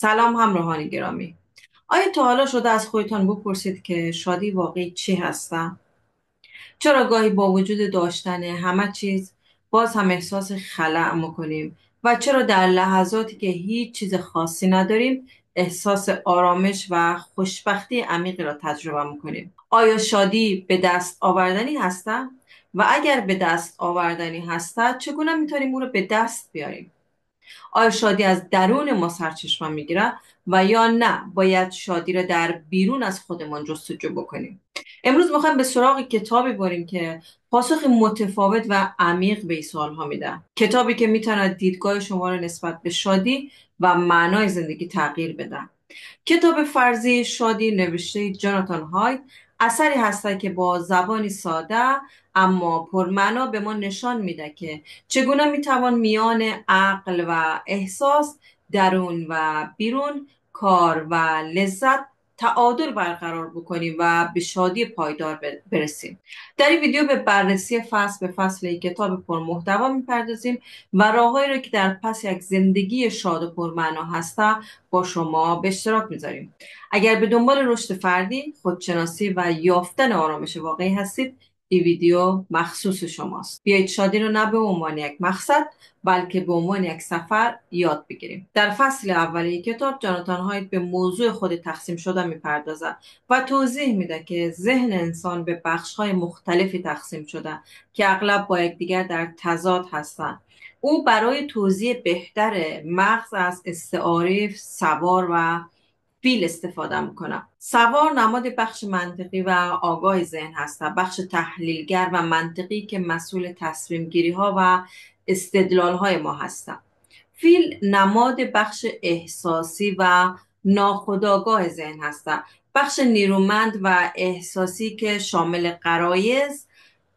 سلام همراهان گرامی. آیا تا حالا شده از خودتان بپرسید که شادی واقعی چی هستن؟ چرا گاهی با وجود داشتن همه چیز باز هم احساس خلأ میکنیم و چرا در لحظاتی که هیچ چیز خاصی نداریم احساس آرامش و خوشبختی عمیقی را تجربه میکنیم؟ آیا شادی به دست آوردنی هستن؟ و اگر به دست آوردنی هستن چگونه میتونیم او را به دست بیاریم؟ آیا شادی از درون ما سرچشمه میگیره و یا نه باید شادی را در بیرون از خودمان جستجو بکنیم؟ امروز میخوایم به سراغ کتابی بریم که پاسخ متفاوت و عمیق به این سوالها میده. کتابی که میتواند دیدگاه شما را نسبت به شادی و معنای زندگی تغییر بده. کتاب فرضی شادی نوشته جاناتان هایت اثری هست که با زبانی ساده اما پرمعنا به ما نشان میده که چگونه میتوان میان عقل و احساس، درون و بیرون، کار و لذت تعادل برقرار بکنیم و به شادی پایدار برسیم. در این ویدیو به بررسی فصل به فصل یک کتاب پرمحتوا میپردازیم و راههایی را که در پس یک زندگی شاد و پرمعنا هسته با شما به اشتراک میذاریم. اگر به دنبال رشد فردی، خودشناسی و یافتن آرامش واقعی هستید، این ویدیو مخصوص شماست. بیایید شادی رو نه به عنوان یک مقصد بلکه به عنوان یک سفر یاد بگیریم. در فصل اولی کتاب جاناتان هایت به موضوع خود تقسیم شده میپردازد و توضیح میده که ذهن انسان به بخش‌های مختلفی تقسیم شده که اغلب با یکدیگر در تضاد هستند. او برای توضیح بهتر مغز از استعاره سوار و فیل استفاده میکنه. سوار نماد بخش منطقی و آگاه ذهن هست، بخش تحلیلگر و منطقی که مسئول تصمیم گیری ها و استدلال های ما هست. فیل نماد بخش احساسی و ناخودآگاه ذهن هست، بخش نیرومند و احساسی که شامل غرایز،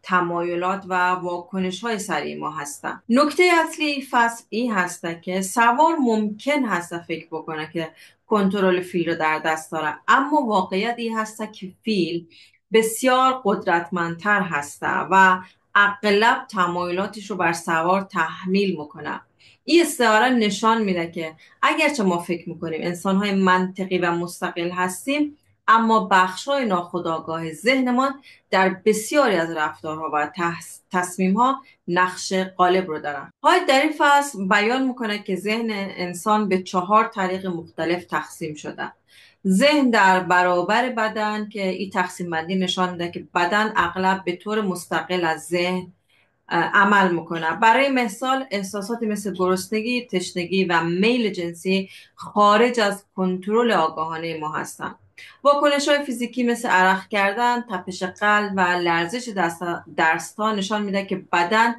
تمایلات و واکنش های سریع ما هستند. نکته اصلی این فصل این هست که سوار ممکن هست فکر بکنه که کنترل فیل رو در دست داره، اما واقعیت این هست که فیل بسیار قدرتمندتر هسته و اغلب تمایلاتش رو بر سوار تحمیل میکنه. این استعاره نشان میده که اگرچه ما فکر میکنیم انسانهای منطقی و مستقل هستیم، اما بخش‌های ناخودآگاه ذهنمان در بسیاری از رفتارها و تصمیم‌ها نقش غالب رو دارن. های در این فصل بیان میکنه که ذهن انسان به 4 طریق مختلف تقسیم شده. ذهن در برابر بدن که این تقسیم بندی نشان میده که بدن اغلب به طور مستقل از ذهن عمل میکنه. برای مثال احساساتی مثل گرسنگی، تشنگی و میل جنسی خارج از کنترل آگاهانه ما هستند. واکنش‌های فیزیکی مثل عرق کردن، تپش قلب و لرزش دست‌ها نشان میده که بدن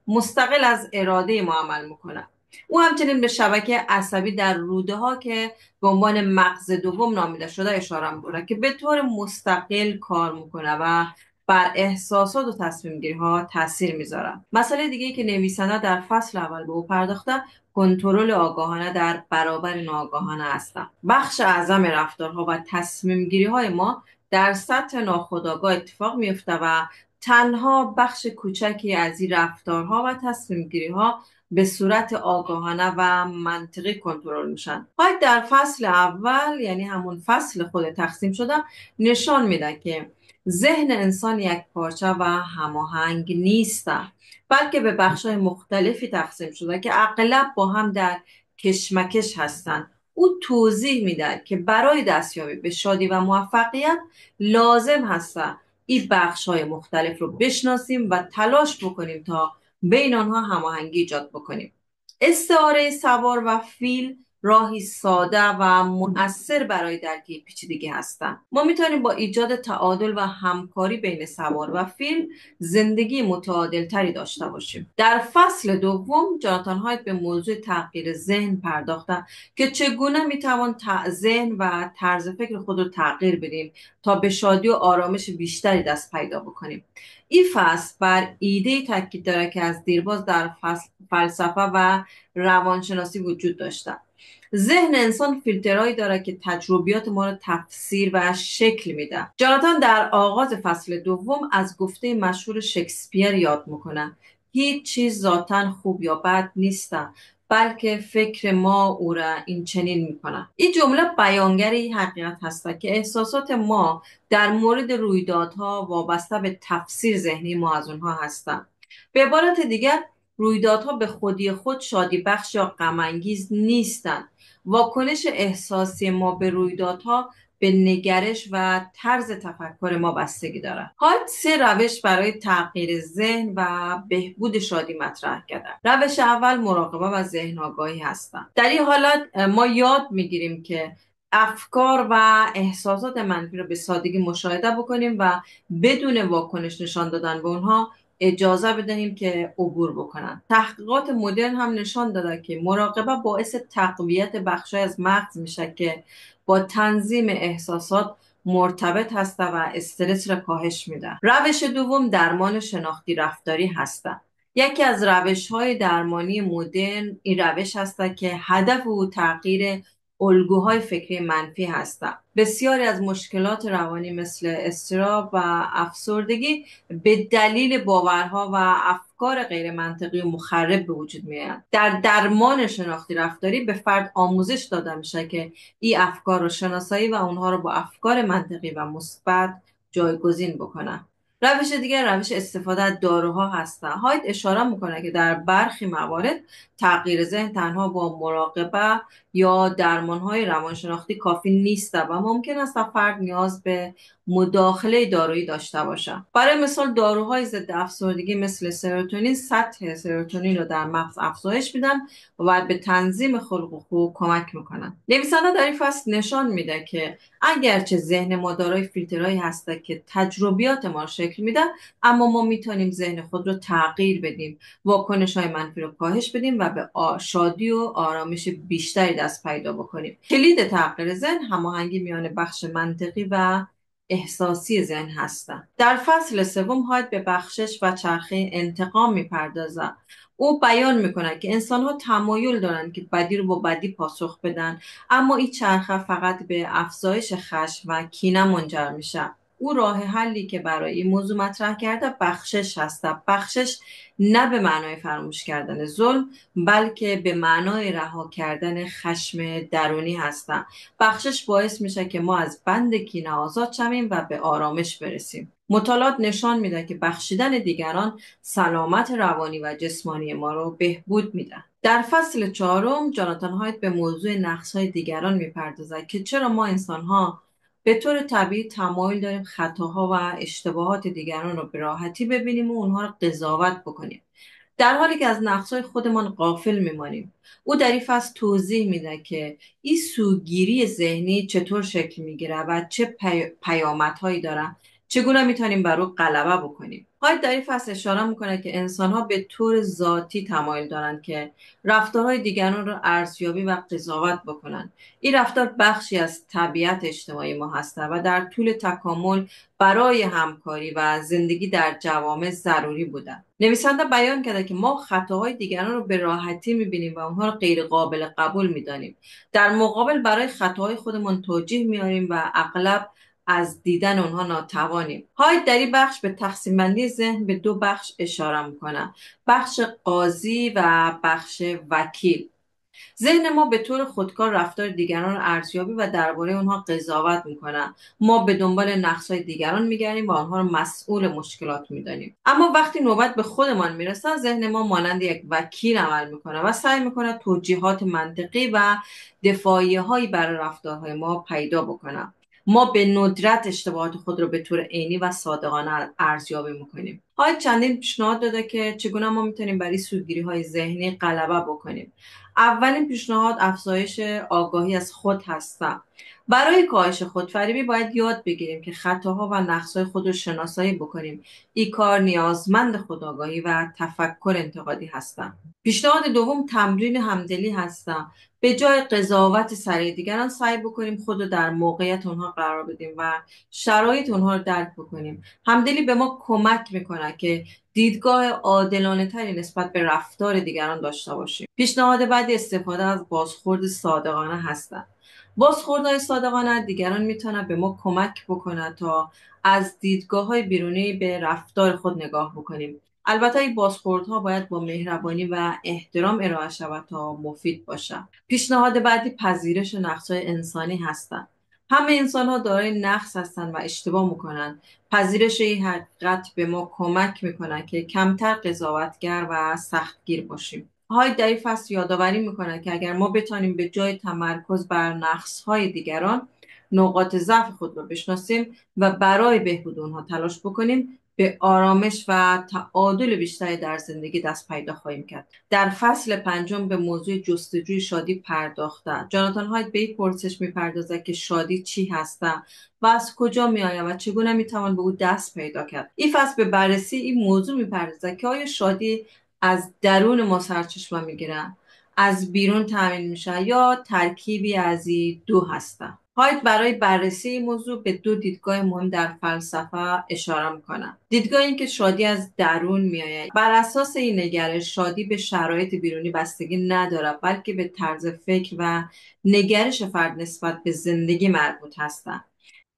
مستقل از اراده ما عمل میکنه. او همچنین به شبکه عصبی در روده ها که به عنوان مغز دوم نامیده شده اشاره میکنه که به طور مستقل کار میکنه و بر احساسات و تصمیم گیری ها تاثیر میذاره. مسئله دیگه ای که نویسنده در فصل اول به او پرداخته کنترل آگاهانه در برابر ناآگاهانه است. بخش اعظم رفتارها و تصمیم گیری های ما در سطح ناخودآگاه اتفاق میفته و تنها بخش کوچکی از این رفتارها و تصمیم گیری ها به صورت آگاهانه و منطقی کنترل میشن. باید در فصل اول، یعنی همون فصل خود تقسیم شده، نشان میده که ذهن انسان یک پارچه و هماهنگ نیست، بلکه به بخش‌های مختلفی تقسیم شده که اغلب با هم در کشمکش هستند. او توضیح میده که برای دستیابی به شادی و موفقیت لازم هست این بخش‌های مختلف رو بشناسیم و تلاش بکنیم تا بین آنها هماهنگی ایجاد بکنیم. استعاره سوار و فیل راهی ساده و مؤثر برای درک پیچیدگی هستند. ما میتونیم با ایجاد تعادل و همکاری بین سوار و فیل زندگی متعادل تری داشته باشیم. در فصل دوم جاناتان هایت به موضوع تغییر ذهن پرداخته که چگونه میتوان ذهن و طرز فکر خود رو تغییر بدیم تا به شادی و آرامش بیشتری دست پیدا بکنیم. این فصل بر ایده تاکید داره که از دیرباز در فلسفه و روانشناسی وجود داشته. ذهن انسان فیلترهایی داره که تجربیات ما را تفسیر و شکل میده. جاناتان در آغاز فصل دوم از گفته مشهور شکسپیر یاد میکنه: هیچ چیز ذاتاً خوب یا بد نیست، بلکه فکر ما او را این چنین میکنه. این جمله بیانگر این حقیقت هست که احساسات ما در مورد رویدادها وابسته به تفسیر ذهنی ما از اونها هستند. به عبارت دیگر، رویدادها به خودی خود شادی بخش یا غم انگیز نیستند. واکنش احساسی ما به رویدادها به نگرش و طرز تفکر ما بستگی دارد. هایت سه روش برای تغییر ذهن و بهبود شادی مطرح کرده. روش اول مراقبه و ذهن آگاهی هستند. در این حالت ما یاد میگیریم که افکار و احساسات منفی را به سادگی مشاهده بکنیم و بدون واکنش نشان دادن به اونها اجازه بدهیم که عبور بکنن. تحقیقات مدرن هم نشان داده که مراقبه باعث تقویت بخشی از مغز میشه که با تنظیم احساسات مرتبط هسته و استرس را کاهش میده. روش دوم درمان شناختی رفتاری هسته. یکی از روش های درمانی مدرن این روش هسته که هدف او تغییر الگوهای فکری منفی هستند. بسیاری از مشکلات روانی مثل اضطراب و افسردگی به دلیل باورها و افکار غیر منطقی و مخرب به وجود میآیند. در درمان شناختی رفتاری به فرد آموزش داده میشه که این افکار رو شناسایی و اونها رو با افکار منطقی و مثبت جایگزین بکنه. روش دیگر روش استفاده از داروها هستند. هایت اشاره میکنه که در برخی موارد تغییر ذهن تنها با مراقبه یا درمانهای روانشناختی کافی نیست و ممکن است فرد نیاز به مداخله دارویی داشته باشه. برای مثال داروهای ضد افسردگی مثل سروتونین سطح سروتونین رو در مغز افزایش میدن و به تنظیم خلق و خو کمک میکنن. نویسنده در این فصل نشان میده که اگرچه ذهن ما دارای فیلترهایی هسته که تجربیات ما رو شکل میده، اما ما میتونیم ذهن خود رو تغییر بدیم، واکنش های منفی رو کاهش بدیم و به شادی و آرامش بیشتری دست پیدا بکنیم. کلید تغییر ذهن هماهنگی میان بخش منطقی و احساسی ذهن هستند. در فصل سوم هایت به بخشش و چرخه انتقام میپردازد. او بیان میکنه که انسان ها تمایل دارند که بدی رو با بدی پاسخ بدن، اما این چرخه فقط به افزایش خشم و کینه منجر میشه. او راه حلی که برای این موضوع مطرح کرده بخشش هست. بخشش نه به معنای فراموش کردن ظلم، بلکه به معنای رها کردن خشم درونی هست. بخشش باعث میشه که ما از بند کینه آزاد شویم و به آرامش برسیم. مطالعات نشان میده که بخشیدن دیگران سلامت روانی و جسمانی ما رو بهبود میده. در فصل چهارم جاناتان هایت به موضوع نقص‌های دیگران میپردازد که چرا ما انسان‌ها به طور طبیعی تمایل داریم خطاها و اشتباهات دیگران رو به راحتی ببینیم و اونها رو قضاوت بکنیم، در حالی که از نقص‌های خودمان غافل میمانیم. او در این فصل توضیح میده که این سوگیری ذهنی چطور شکل میگیره و چه پیامدهایی داره، چگونه میتونیم بر او غلبه بکنیم. هایت در این فصل اشاره میکنه که انسانها به طور ذاتی تمایل دارند که رفتارهای دیگران را ارزیابی و قضاوت بکنند. این رفتار بخشی از طبیعت اجتماعی ما هست و در طول تکامل برای همکاری و زندگی در جوامع ضروری بودن. نویسنده بیان کرده که ما خطاهای دیگران رو به راحتی میبینیم و اونها رو غیر قابل قبول میدانیم. در مقابل برای خطاهای خودمان توجیه میاریم و اغلب از دیدن اونها ناتوانیم. هایت در این بخش به تقسیم بندی ذهن به دو بخش اشاره میکنه: بخش قاضی و بخش وکیل. ذهن ما به طور خودکار رفتار دیگران را ارزیابی و درباره آنها قضاوت میکنه. ما به دنبال نقص‌های دیگران میگردیم و آنها را مسئول مشکلات میدانیم. اما وقتی نوبت به خودمان میرسه، ذهن ما مانند یک وکیل عمل میکنه و سعی میکنه توجیهات منطقی و دفاعیه هایی برای رفتارهای ما پیدا بکنه. ما به ندرت اشتباهات خود را به طور عینی و صادقانه ارزیابی میکنیم. های چندین پیشنهاد داده که چگونه ما میتونیم برای سوگیری های ذهنی غلبه بکنیم. اولین پیشنهاد افزایش آگاهی از خود هست. برای کاهش خودفریبی باید یاد بگیریم که خطاها و نقصهای خود رو شناسایی بکنیم. این کار نیازمند خودآگاهی و تفکر انتقادی هستند. پیشنهاد دوم تمرین همدلی هست. به جای قضاوت سریع دیگران سعی بکنیم خود رو در موقعیت اونها قرار بدیم و شرایط اونها رو درک بکنیم. همدلی به ما کمک میکنه که دیدگاه عادلانه تری نسبت به رفتار دیگران داشته باشیم. پیشنهاد بعدی استفاده از بازخورد صادقانه هستند. بازخوردهای صادقانه دیگران میتونه به ما کمک بکنه تا از دیدگاه های بیرونی به رفتار خود نگاه بکنیم. البته این بازخوردها باید با مهربانی و احترام ارائه شود تا مفید باشد. پیشنهاد بعدی پذیرش نقص‌های انسانی هستند. همه انسان‌ها دارای نقص هستند و اشتباه می‌کنند. پذیرش این حقیقت به ما کمک می‌کند که کمتر قضاوتگر و سختگیر باشیم. های در این فصل یادآوری می‌کند که اگر ما بتوانیم به جای تمرکز بر نقص‌های دیگران، نقاط ضعف خود را بشناسیم و برای بهبود آنها تلاش بکنیم، به آرامش و تعادل بیشتری در زندگی دست پیدا خواهیم کرد. در فصل پنجم به موضوع جستجوی شادی پرداخته. جاناتان هایت به این پرسش میپردازد که شادی چی هسته و از کجا میآید و چگونه میتوان به او دست پیدا کرد. این فصل به بررسی این موضوع میپردازد که آیا شادی از درون ما سرچشمه میگیرد، از بیرون تامین میشه یا ترکیبی از این دو هسته. هایت برای بررسی این موضوع به دو دیدگاه مهم در فلسفه اشاره میکنه. دیدگاه این که شادی از درون میآید. بر اساس این نگرش شادی به شرایط بیرونی بستگی ندارد، بلکه به طرز فکر و نگرش فرد نسبت به زندگی مربوط هستند.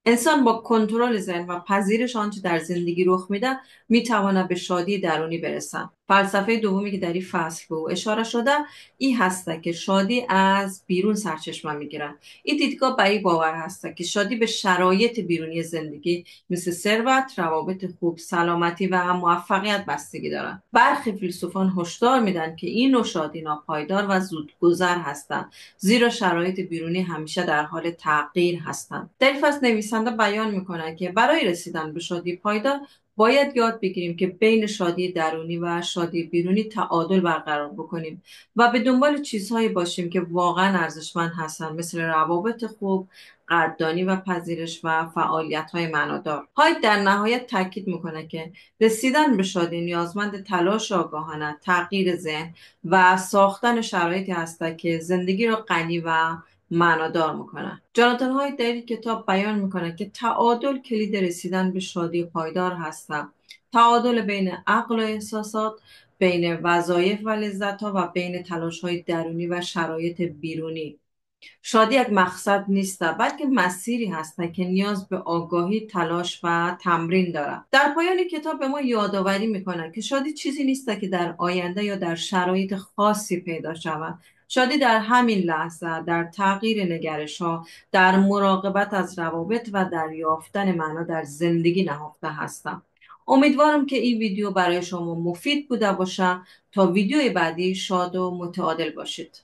انسان با کنترل ذهن و پذیرش آنچه در زندگی رخ میده میتواند به شادی درونی برسد. فلسفه دومی که در این فصل به او اشاره شده این هسته که شادی از بیرون سرچشمه میگیرد. این دیدگاه به این باور هسته که شادی به شرایط بیرونی زندگی مثل ثروت، روابط خوب، سلامتی و موفقیت بستگی دارد. برخی فیلسوفان هشدار میدن که این نوع شادی ناپایدار و زودگذر هستند، زیرا شرایط بیرونی همیشه در حال تغییر هستند. در این فصل نویسنده بیان میکنه که برای رسیدن به شادی پایدار باید یاد بگیریم که بین شادی درونی و شادی بیرونی تعادل برقرار بکنیم و به دنبال چیزهایی باشیم که واقعا ارزشمند هستند، مثل روابط خوب، قدردانی و پذیرش و فعالیت‌های معنادار. هایت در نهایت تاکید میکنه که رسیدن به شادی نیازمند تلاش آگاهانه، تغییر ذهن و ساختن شرایطی هست که زندگی را غنی و معنادار میکنه. جاناتان هایت در این کتاب بیان میکنه که تعادل کلید رسیدن به شادی پایدار هست. تعادل بین عقل و احساسات، بین وظایف و لذت‌ها و بین تلاش‌های درونی و شرایط بیرونی. شادی یک مقصد نیست بلکه مسیری هست که نیاز به آگاهی، تلاش و تمرین دارد. در پایان کتاب به ما یادآوری می‌کند که شادی چیزی نیست که در آینده یا در شرایط خاصی پیدا شود. شادی در همین لحظه، در تغییر نگرش‌ها، در مراقبت از روابط و در یافتن معنا در زندگی نهفته هستم. امیدوارم که این ویدیو برای شما مفید بوده باشه. تا ویدیوی بعدی شاد و متعادل باشید.